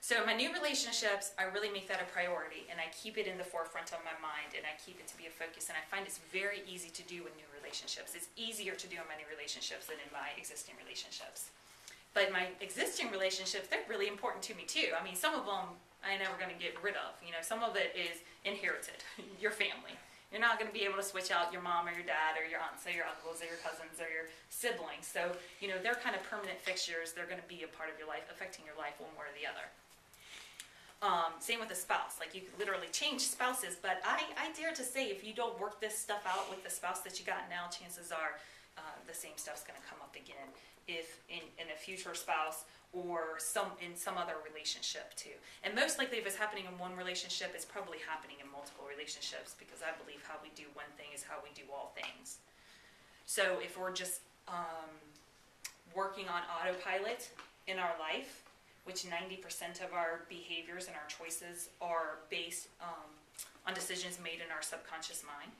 So in my new relationships, I really make that a priority, and I keep it in the forefront of my mind, and I keep it to be a focus, and I find it's very easy to do in new relationships. It's easier to do in my new relationships than in my existing relationships. But my existing relationships, they're really important to me too. I mean, some of them I ain't never going to get rid of. You know, some of it is inherited, your family. You're not going to be able to switch out your mom or your dad or your aunts or your uncles or your cousins or your siblings. So, you know, they're kind of permanent fixtures. They're going to be a part of your life, affecting your life one way or the other. Same with a spouse. Like, you could literally change spouses, but I dare to say if you don't work this stuff out with the spouse that you got now, chances are the same stuff's going to come up again if in a future spouse or in some other relationship too. And most likely if it's happening in one relationship, it's probably happening in multiple relationships, because I believe how we do one thing is how we do all things. So if we're just working on autopilot in our life, which 90% of our behaviors and our choices are based on decisions made in our subconscious mind.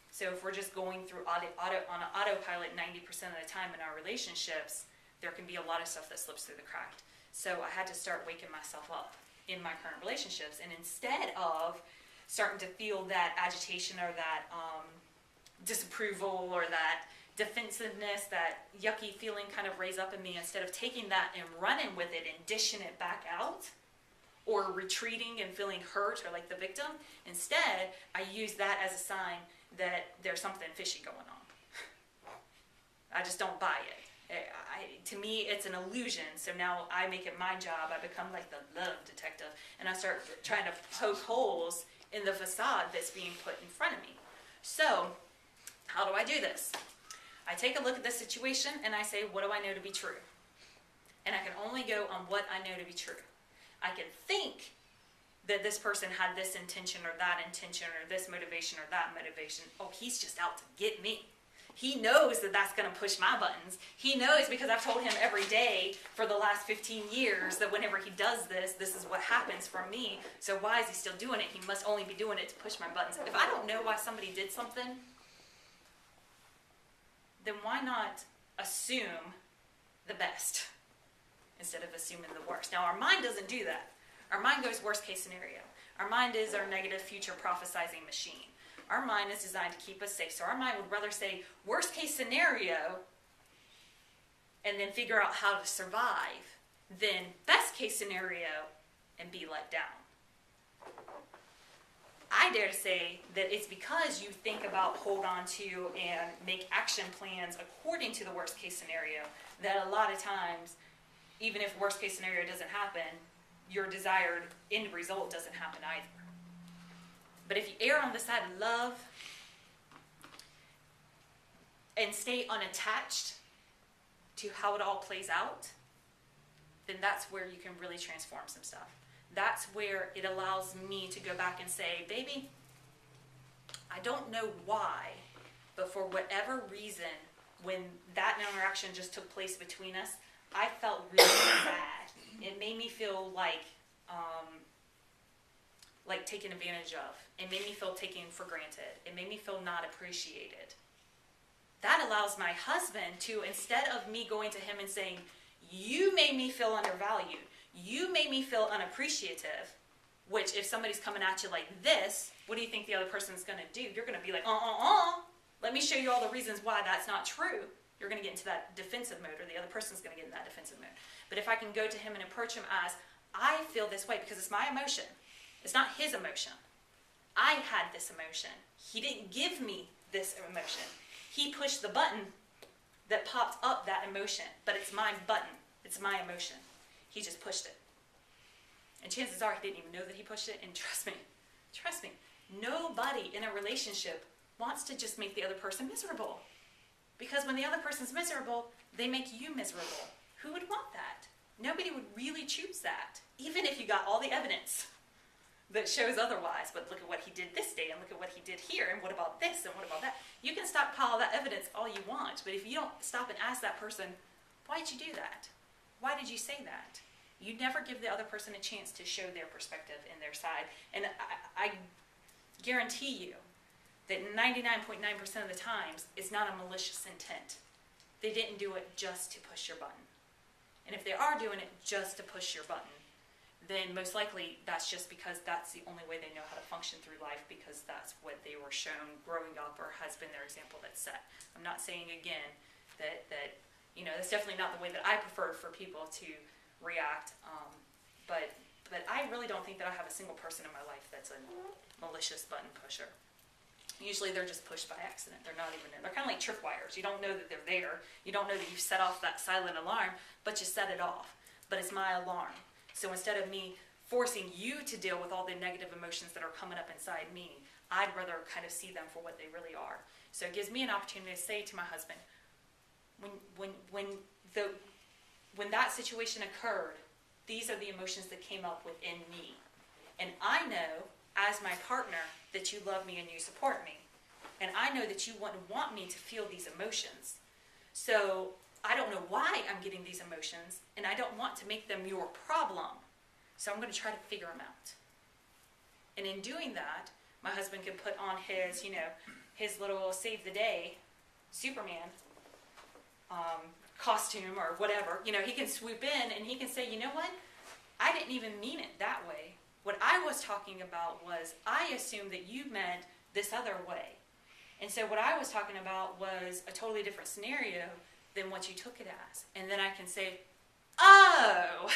So if we're just going through on an autopilot 90% of the time in our relationships, there can be a lot of stuff that slips through the cracks. So I had to start waking myself up in my current relationships. And instead of starting to feel that agitation or that disapproval or that defensiveness, that yucky feeling kind of raise up in me, instead of taking that and running with it and dishing it back out, or retreating and feeling hurt or like the victim, instead I use that as a sign that there's something fishy going on. I just don't buy it. To me, it's an illusion. So now I make it my job. I become like the love detective, and I start trying to poke holes in the facade that's being put in front of me. So how do I do this? I take a look at the situation and I say, what do I know to be true? And I can only go on what I know to be true. I can think that this person had this intention or that intention or this motivation or that motivation. Oh, he's just out to get me. He knows that that's going to push my buttons. He knows, because I've told him every day for the last 15 years that whenever he does this, this is what happens from me. So why is he still doing it? He must only be doing it to push my buttons. If I don't know why somebody did something, then why not assume the best instead of assuming the worst? Now, our mind doesn't do that. Our mind goes worst case scenario. Our mind is our negative future prophesizing machine. Our mind is designed to keep us safe. So our mind would rather say worst case scenario and then figure out how to survive than best case scenario and be let down. I dare to say that it's because you think about, hold on to, and make action plans according to the worst case scenario that a lot of times, even if worst case scenario doesn't happen, your desired end result doesn't happen either. But if you err on the side of love and stay unattached to how it all plays out, then that's where you can really transform some stuff. That's where it allows me to go back and say, baby, I don't know why, but for whatever reason, when that interaction just took place between us, I felt really bad. It made me feel like taken advantage of. It made me feel taken for granted. It made me feel not appreciated. That allows my husband to, instead of me going to him and saying, you made me feel undervalued, you made me feel unappreciative, which if somebody's coming at you like this, what do you think the other person's going to do? You're going to be like, let me show you all the reasons why that's not true. You're going to get into that defensive mode, or the other person's going to get in that defensive mode. But if I can go to him and approach him as, I feel this way because it's my emotion. It's not his emotion. I had this emotion. He didn't give me this emotion. He pushed the button that popped up that emotion, but it's my button. It's my emotion. He just pushed it. And chances are he didn't even know that he pushed it, and trust me, nobody in a relationship wants to just make the other person miserable. Because when the other person's miserable, they make you miserable. Who would want that? Nobody would really choose that, even if you got all the evidence that shows otherwise. But look at what he did this day, and look at what he did here, and what about this, and what about that? You can stockpile that evidence all you want, but if you don't stop and ask that person, why did you do that? Why did you say that? You never give the other person a chance to show their perspective and their side. And I guarantee you that 99.9% of the times, it's not a malicious intent. They didn't do it just to push your button. And if they are doing it just to push your button, then most likely that's just because that's the only way they know how to function through life, because that's what they were shown growing up or has been their example that's set. I'm not saying again that that's definitely not the way that I prefer for people to react, but I really don't think that I have a single person in my life that's a malicious button pusher. Usually they're just pushed by accident. They're not even in. They're kind of like tripwires. You don't know that they're there. You don't know that you've set off that silent alarm, but you set it off. But it's my alarm. So instead of me forcing you to deal with all the negative emotions that are coming up inside me, I'd rather kind of see them for what they really are. So it gives me an opportunity to say to my husband, when that situation occurred, these are the emotions that came up within me. And I know, as my partner, that you love me and you support me. And I know that you want me to feel these emotions. So I don't know why I'm getting these emotions, and I don't want to make them your problem. So I'm going to try to figure them out. And in doing that, my husband can put on his little save the day Superman costume or whatever. He can swoop in and he can say, you know what? I didn't even mean it that way. What I was talking about was, I assumed that you meant this other way. And so what I was talking about was a totally different scenario than what you took it as. And then I can say, oh,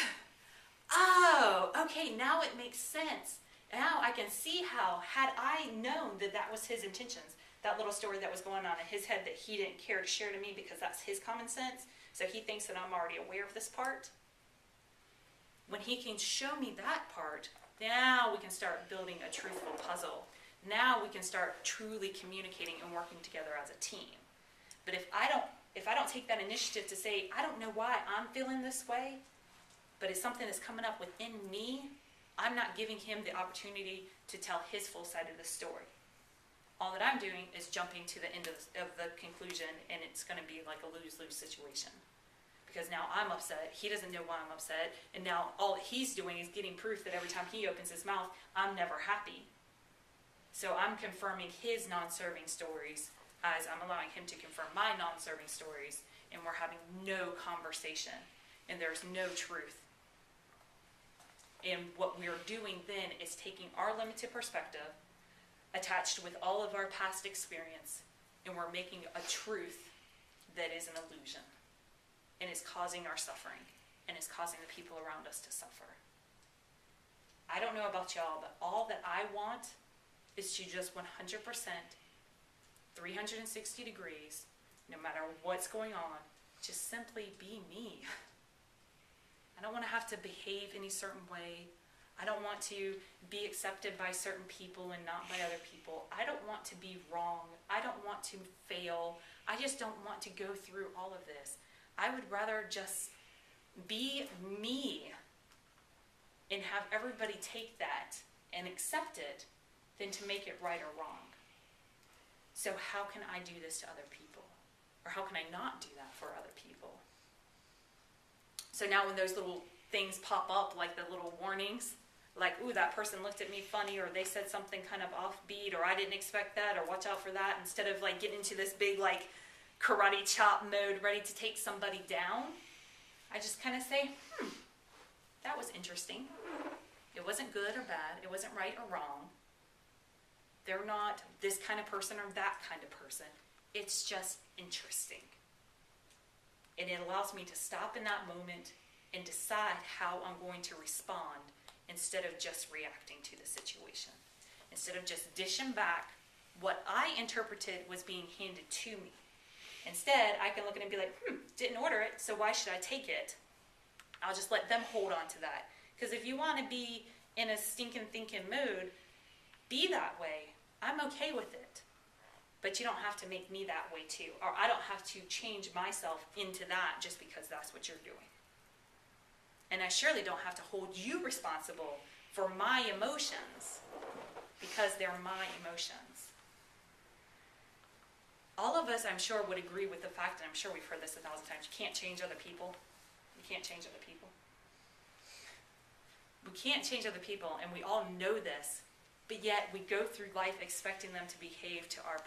okay, now it makes sense. Now I can see how, had I known that that was his intentions, that little story that was going on in his head that he didn't care to share to me because that's his common sense, so he thinks that I'm already aware of this part. When he can show me that part, now we can start building a truthful puzzle. Now we can start truly communicating and working together as a team. But if I don't take that initiative to say, I don't know why I'm feeling this way, but it's something that's coming up within me, I'm not giving him the opportunity to tell his full side of the story. All that I'm doing is jumping to the end of the conclusion, and it's going to be like a lose-lose situation. Because now I'm upset, he doesn't know why I'm upset, and now all he's doing is getting proof that every time he opens his mouth, I'm never happy. So I'm confirming his non-serving stories as I'm allowing him to confirm my non-serving stories, and we're having no conversation, and there's no truth. And what we're doing then is taking our limited perspective, attached with all of our past experience, and we're making a truth that is an illusion, and is causing our suffering, and is causing the people around us to suffer. I don't know about y'all, but all that I want is to just 100%, 360 degrees, no matter what's going on, just simply be me. I don't want to have to behave any certain way. I don't want to be accepted by certain people and not by other people. I don't want to be wrong. I don't want to fail. I just don't want to go through all of this. I would rather just be me and have everybody take that and accept it than to make it right or wrong. So how can I do this to other people? Or how can I not do that for other people? So now when those little things pop up, like the little warnings, like, ooh, that person looked at me funny, or they said something kind of offbeat, or I didn't expect that, or watch out for that, instead of like getting into this big like karate chop mode ready to take somebody down, I just kind of say, that was interesting. It wasn't good or bad. It wasn't right or wrong. They're not this kind of person or that kind of person. It's just interesting. And it allows me to stop in that moment and decide how I'm going to respond instead of just reacting to the situation. Instead of just dishing back what I interpreted was being handed to me. Instead, I can look at it and be like, didn't order it, so why should I take it? I'll just let them hold on to that. Because if you want to be in a stinking thinking mood, be that way. I'm okay with it. But you don't have to make me that way too. Or I don't have to change myself into that just because that's what you're doing. And I surely don't have to hold you responsible for my emotions because they're my emotions. All of us, I'm sure, would agree with the fact, and I'm sure we've heard this 1,000 times, you can't change other people. You can't change other people. We can't change other people, and we all know this, but yet we go through life expecting them to behave to our